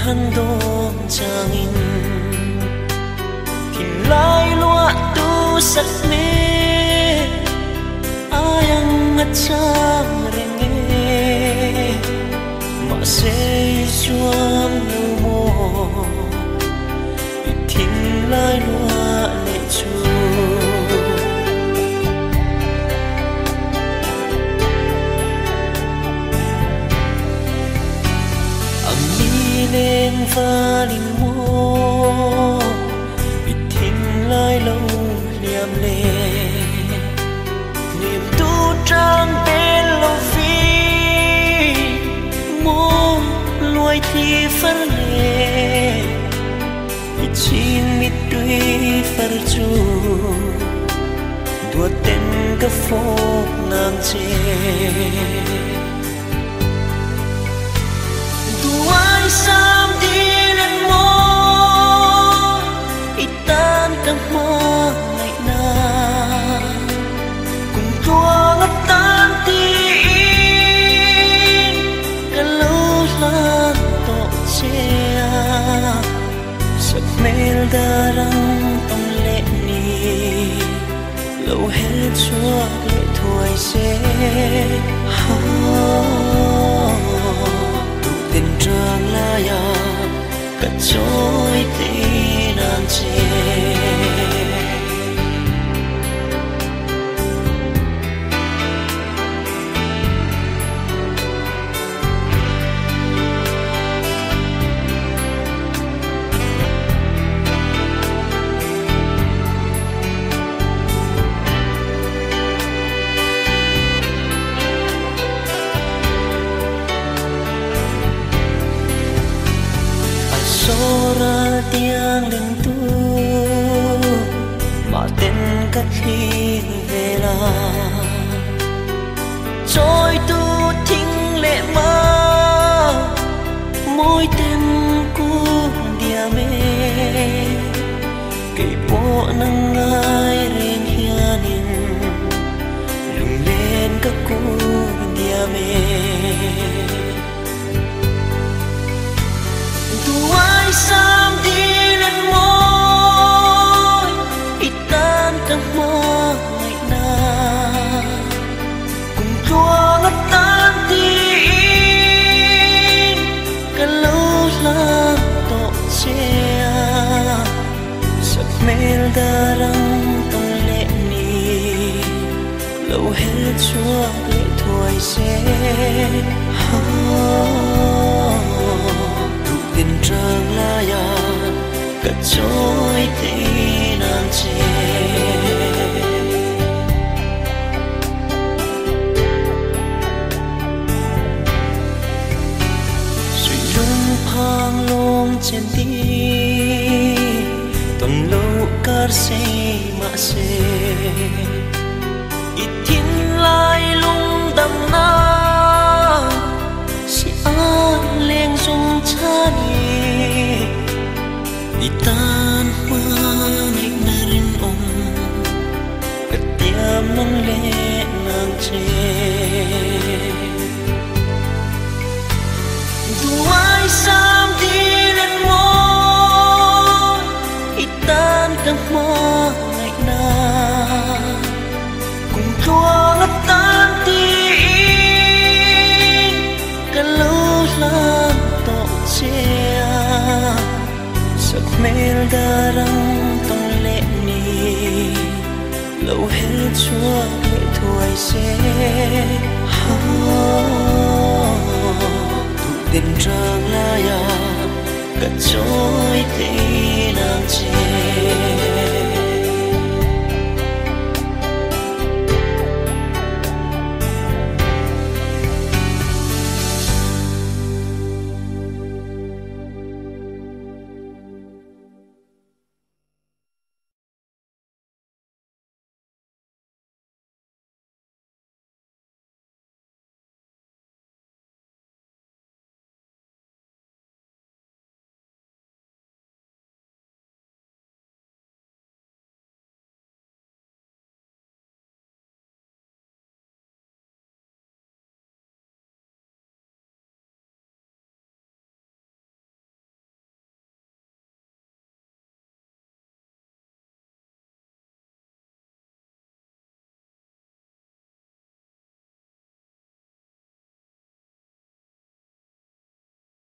khăn đôn chàng in kim lai lúa tu sắc mê ai ang ngắt chang reng nghe mà sẽ chuông nu mô kim lai lúa lệ chu nên và linh mô bị thình lai lâu liam lệ niềm tu trang bên lâu phi mô loài thi phật lệ bị chín mít tuy phật chu đua tên các phố nàng chê sam đi lên môi itan các mơ ngày na cùng tua ngất tan tin cả lâu lan tổ che sập mel darang tông lệ ni lâu hết chúa lệ thôi sẽ tình trường là ya cất trôi tin nàng chê ra tiếng đừng tu mà tên cất khi về là trôi tu thinh lệ mơ môi tên cu dia mê cây bộ nắng ai ren hianin lùng lên các cu dia mê ai sam đi lên môi itan các mơ ngày na cùng tua ngất tan tin cả lâu lan tổ che sập mel darang tông lệ ni lâu hết chúa lệ thôi sẽ tình trường là ya cất trôi tin nàng chê suy lung phang long trên đi tuần lâu car se mà se ít thiên lai lung đâm